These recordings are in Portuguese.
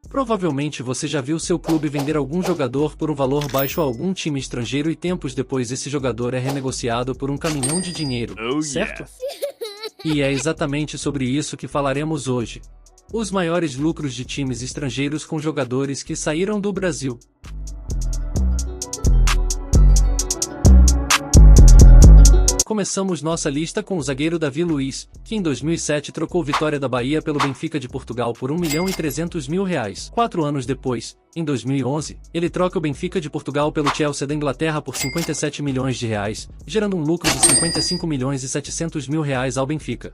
Provavelmente você já viu seu clube vender algum jogador por um valor baixo a algum time estrangeiro e tempos depois esse jogador é renegociado por um caminhão de dinheiro, certo? E é exatamente sobre isso que falaremos hoje. Os maiores lucros de times estrangeiros com jogadores que saíram do Brasil. Começamos nossa lista com o zagueiro Davi Luiz, que em 2007 trocou Vitória da Bahia pelo Benfica de Portugal por R$1.300.000. 4 anos depois, em 2011, ele troca o Benfica de Portugal pelo Chelsea da Inglaterra por R$57 milhões, gerando um lucro de R$55.700.000 ao Benfica.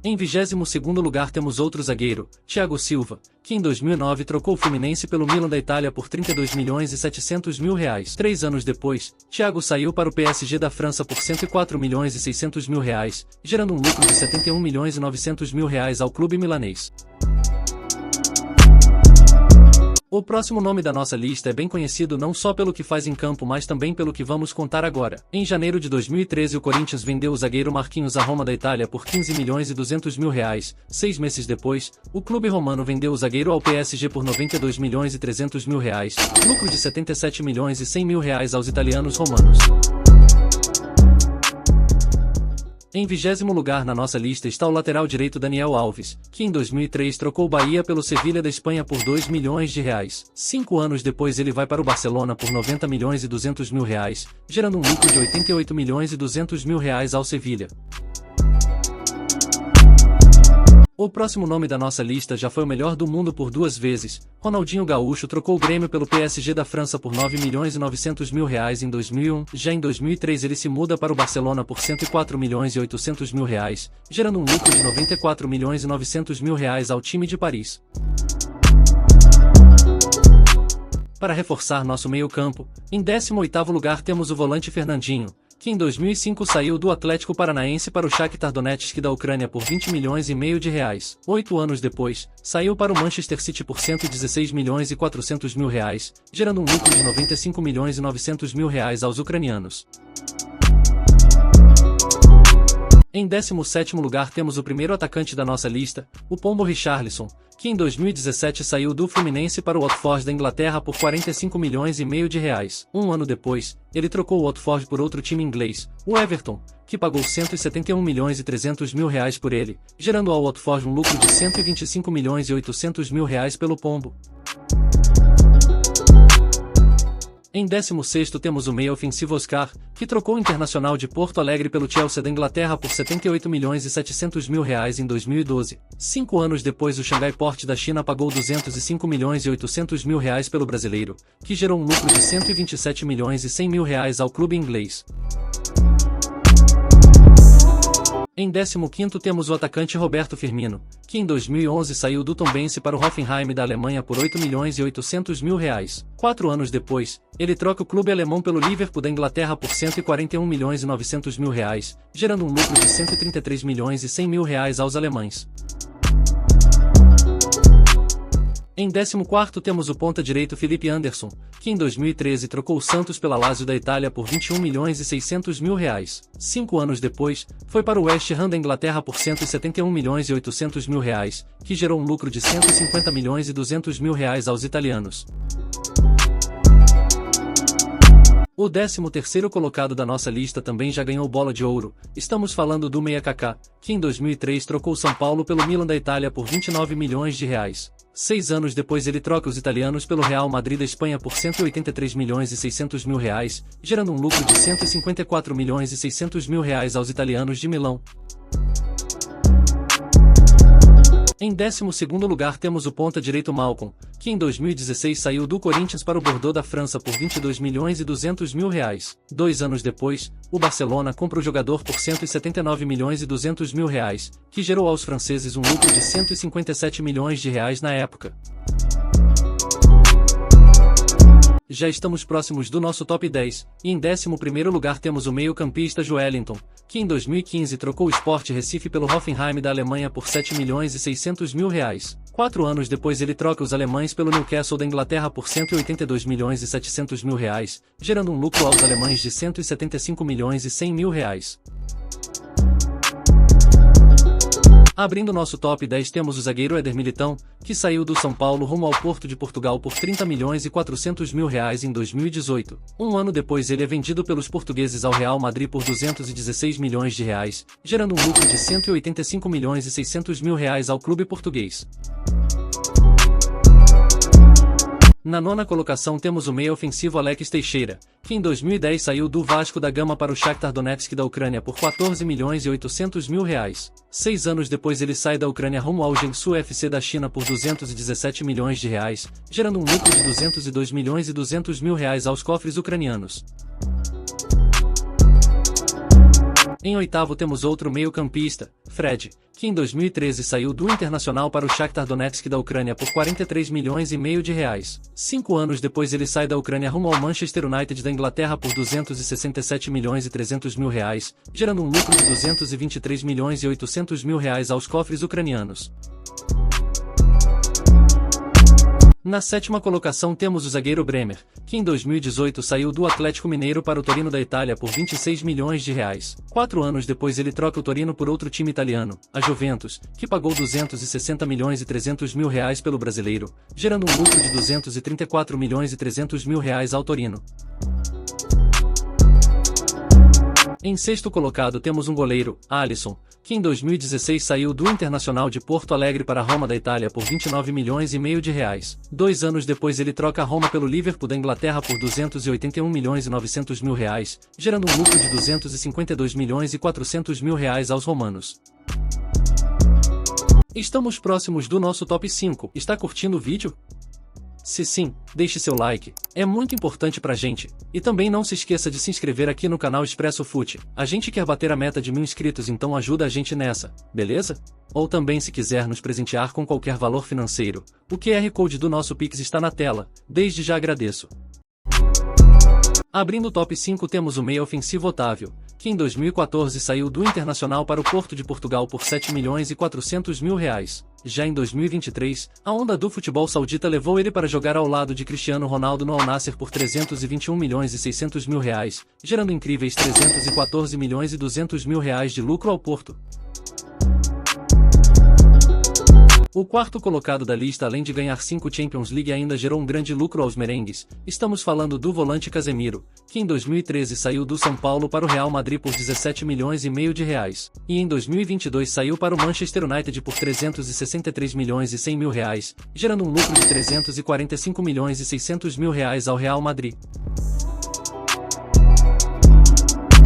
Em 22º lugar temos outro zagueiro, Thiago Silva, que em 2009 trocou o Fluminense pelo Milan da Itália por R$32.700.000. 3 anos depois, Thiago saiu para o PSG da França por R$104.600.000, gerando um lucro de R$71.900.000 ao clube milanês. O próximo nome da nossa lista é bem conhecido não só pelo que faz em campo mas também pelo que vamos contar agora. Em janeiro de 2013 o Corinthians vendeu o zagueiro Marquinhos à Roma da Itália por R$15.200.000. 6 meses depois, o clube romano vendeu o zagueiro ao PSG por R$92.300.000, lucro de R$77.100.000 aos italianos romanos. Em 20º lugar na nossa lista está o lateral direito Daniel Alves, que em 2003 trocou o Bahia pelo Sevilha da Espanha por R$2 milhões. 5 anos depois ele vai para o Barcelona por R$90.200.000, gerando um lucro de R$88.200.000 ao Sevilha. O próximo nome da nossa lista já foi o melhor do mundo por 2 vezes. Ronaldinho Gaúcho trocou o Grêmio pelo PSG da França por R$9.900.000 em 2001. Já em 2003 ele se muda para o Barcelona por R$104.800.000, gerando um lucro de R$94.900.000 ao time de Paris. Para reforçar nosso meio-campo, em 18º lugar temos o volante Fernandinho, que em 2005 saiu do Atlético Paranaense para o Shakhtar Donetsk da Ucrânia por R$20,5 milhões. 8 anos depois, saiu para o Manchester City por R$116.400.000, gerando um lucro de R$95.900.000 aos ucranianos. Em 17º lugar temos o primeiro atacante da nossa lista, o Pombo Richarlison, que em 2017 saiu do Fluminense para o Watford da Inglaterra por R$45,5 milhões. 1 ano depois, ele trocou o Watford por outro time inglês, o Everton, que pagou R$171.300.000 por ele, gerando ao Watford um lucro de R$125.800.000 pelo Pombo. Em 16º temos o meia ofensivo Oscar, que trocou o Internacional de Porto Alegre pelo Chelsea da Inglaterra por R$78.700.000 em 2012. 5 anos depois o Xangai Port da China pagou R$205.800.000 pelo brasileiro, que gerou um lucro de R$127.100.000 ao clube inglês. Em 15º temos o atacante Roberto Firmino, que em 2011 saiu do Tombense para o Hoffenheim da Alemanha por R$8.800.000. 4 anos depois, ele troca o clube alemão pelo Liverpool da Inglaterra por R$141.900.000, gerando um lucro de R$133.100.000 aos alemães. Em 14º temos o ponta-direito Felipe Anderson, que em 2013 trocou o Santos pela Lazio da Itália por R$21.600.000. 5 anos depois, foi para o West Ham da Inglaterra por R$171.800.000, que gerou um lucro de R$150.200.000 aos italianos. O 13º colocado da nossa lista também já ganhou bola de ouro. Estamos falando do meia Kaká, que em 2003 trocou o São Paulo pelo Milan da Itália por R$29 milhões. 6 anos depois ele troca os italianos pelo Real Madrid da Espanha por R$183.600.000, gerando um lucro de R$154.600.000 aos italianos de Milão. Em 12º lugar temos o ponta-direito Malcom, que em 2016 saiu do Corinthians para o Bordeaux da França por R$22.200.000. 2 anos depois, o Barcelona compra o jogador por R$179.200.000, que gerou aos franceses um lucro de R$157 milhões na época. Já estamos próximos do nosso top 10, e em 11º lugar temos o meio-campista Joelinton, que em 2015 trocou o Sport Recife pelo Hoffenheim da Alemanha por R$7.600.000. 4 anos depois ele troca os alemães pelo Newcastle da Inglaterra por R$182.700.000, gerando um lucro aos alemães de R$175.100.000. Abrindo nosso top 10 temos o zagueiro Éder Militão, que saiu do São Paulo rumo ao Porto de Portugal por 30 milhões e 400 mil reais em 2018. Um ano depois ele é vendido pelos portugueses ao Real Madrid por 216 milhões de reais, gerando um lucro de 185 milhões e 600 mil reais ao clube português. Na nona colocação temos o meia ofensivo Alex Teixeira, que em 2010 saiu do Vasco da Gama para o Shakhtar Donetsk da Ucrânia por 14 milhões e 800 mil reais. 6 anos depois ele sai da Ucrânia rumo ao Jiangsu FC da China por 217 milhões de reais, gerando um lucro de 202 milhões e 200 mil reais aos cofres ucranianos. Em oitavo temos outro meio-campista, Fred, que em 2013 saiu do Internacional para o Shakhtar Donetsk da Ucrânia por 43 milhões e meio de reais. 5 anos depois ele sai da Ucrânia rumo ao Manchester United da Inglaterra por 267 milhões e 300 mil reais, gerando um lucro de 223 milhões e 800 mil reais aos cofres ucranianos. Na sétima colocação temos o zagueiro Bremer, que em 2018 saiu do Atlético Mineiro para o Torino da Itália por 26 milhões de reais. 4 anos depois ele troca o Torino por outro time italiano, a Juventus, que pagou 260 milhões e 300 mil reais pelo brasileiro, gerando um lucro de 234 milhões e 300 mil reais ao Torino. Em sexto colocado temos um goleiro, Alisson, que em 2016 saiu do Internacional de Porto Alegre para a Roma da Itália por 29 milhões e meio de reais. 2 anos depois ele troca a Roma pelo Liverpool da Inglaterra por 281 milhões e 900 mil reais, gerando um lucro de 252 milhões e 400 mil reais aos romanos. Estamos próximos do nosso top 5. Está curtindo o vídeo? Se sim, deixe seu like, é muito importante pra gente. E também não se esqueça de se inscrever aqui no canal Expresso Fute. A gente quer bater a meta de 1000 inscritos, então ajuda a gente nessa, beleza? Ou também se quiser nos presentear com qualquer valor financeiro, o QR Code do nosso Pix está na tela, desde já agradeço. Abrindo o top 5 temos o meia ofensivo Otávio, que em 2014 saiu do Internacional para o Porto de Portugal por 7 milhões e 400 mil reais. Já em 2023, a onda do futebol saudita levou ele para jogar ao lado de Cristiano Ronaldo no Al Nassr por 321 milhões e 600 mil reais, gerando incríveis 314 milhões e 200 mil reais de lucro ao Porto. O quarto colocado da lista, além de ganhar 5 Champions League, ainda gerou um grande lucro aos merengues. Estamos falando do volante Casemiro, que em 2013 saiu do São Paulo para o Real Madrid por 17 milhões e meio de reais, e em 2022 saiu para o Manchester United por 363 milhões e 100 mil reais, gerando um lucro de 345 milhões e 600 mil reais ao Real Madrid.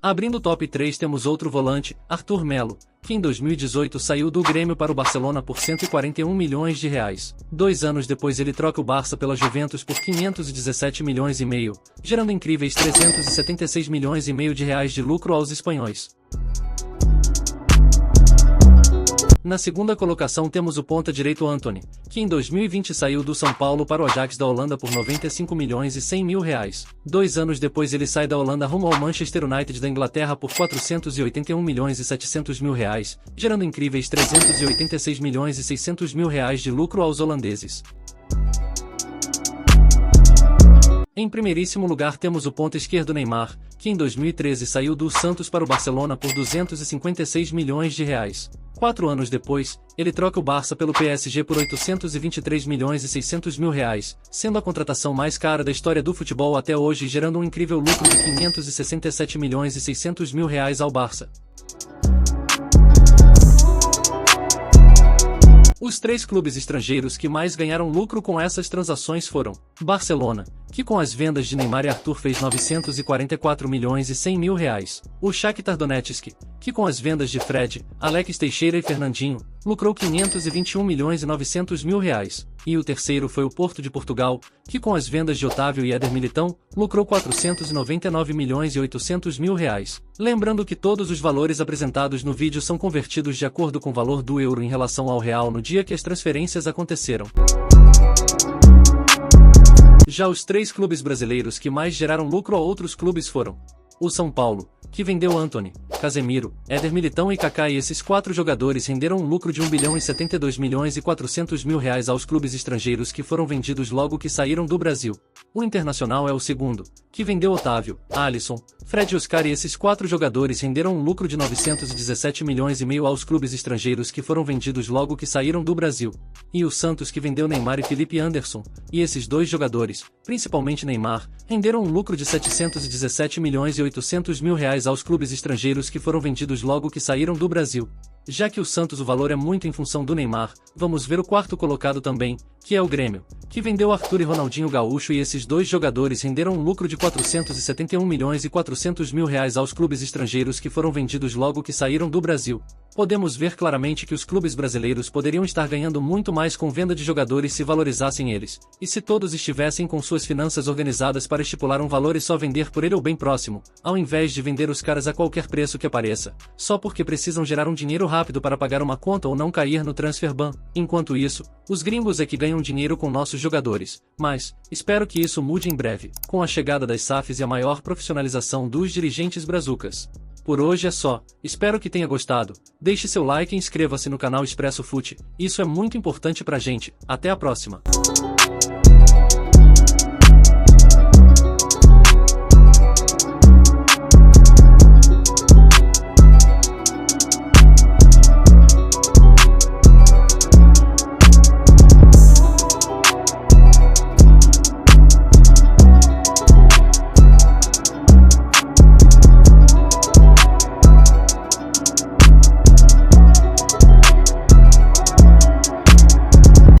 Abrindo o top 3 temos outro volante, Arthur Melo, que em 2018 saiu do Grêmio para o Barcelona por 141 milhões de reais. 2 anos depois ele troca o Barça pela Juventus por 517 milhões e meio, gerando incríveis 376 milhões e meio de reais de lucro aos espanhóis. Na segunda colocação temos o ponta direito Antony, que em 2020 saiu do São Paulo para o Ajax da Holanda por 95 milhões e 100 mil reais. 2 anos depois ele sai da Holanda rumo ao Manchester United da Inglaterra por 481 milhões e 700 mil reais, gerando incríveis 386 milhões e 600 mil reais de lucro aos holandeses. Em primeiríssimo lugar temos o ponta esquerdo Neymar, que em 2013 saiu do Santos para o Barcelona por 256 milhões de reais. 4 anos depois, ele troca o Barça pelo PSG por 823 milhões e 600 mil reais, sendo a contratação mais cara da história do futebol até hoje, gerando um incrível lucro de 567 milhões e 600 mil reais ao Barça. Os 3 clubes estrangeiros que mais ganharam lucro com essas transações foram Barcelona, que com as vendas de Neymar e Arthur fez 944 milhões e 100 mil reais. O Shakhtar Donetsk, que com as vendas de Fred, Alex Teixeira e Fernandinho, lucrou 521 milhões e 900 mil reais. E o terceiro foi o Porto de Portugal, que com as vendas de Otávio e Éder Militão, lucrou 499 milhões e 800 mil reais. Lembrando que todos os valores apresentados no vídeo são convertidos de acordo com o valor do euro em relação ao real no dia que as transferências aconteceram. Já os 3 clubes brasileiros que mais geraram lucro a outros clubes foram O São Paulo, que vendeu Antony, Casemiro, Éder Militão e Kaká, e esses 4 jogadores renderam um lucro de 1 bilhão e 72 milhões e 400 mil reais aos clubes estrangeiros que foram vendidos logo que saíram do Brasil. O Internacional é o segundo, que vendeu Otávio, Alisson, Fred e Oscar, e esses 4 jogadores renderam um lucro de 917 milhões e meio aos clubes estrangeiros que foram vendidos logo que saíram do Brasil. E o Santos, que vendeu Neymar e Felipe Anderson, e esses 2 jogadores, principalmente Neymar, renderam um lucro de 717 milhões e 800 mil reais aos clubes estrangeiros que foram vendidos logo que saíram do Brasil. Já que o Santos o valor é muito em função do Neymar, vamos ver o quarto colocado também, que é o Grêmio, que vendeu Arthur e Ronaldinho Gaúcho, e esses 2 jogadores renderam um lucro de 471 milhões e 400 mil reais aos clubes estrangeiros que foram vendidos logo que saíram do Brasil. Podemos ver claramente que os clubes brasileiros poderiam estar ganhando muito mais com venda de jogadores se valorizassem eles, e se todos estivessem com suas finanças organizadas para estipular um valor e só vender por ele ou bem próximo, ao invés de vender os caras a qualquer preço que apareça, só porque precisam gerar um dinheiro rápido para pagar uma conta ou não cair no transfer ban. Enquanto isso, os gringos é que ganham dinheiro com nossos jogadores, mas espero que isso mude em breve, com a chegada das SAFs e a maior profissionalização dos dirigentes brazucas. Por hoje é só, espero que tenha gostado, deixe seu like e inscreva-se no canal Expresso Fute, isso é muito importante pra gente, até a próxima.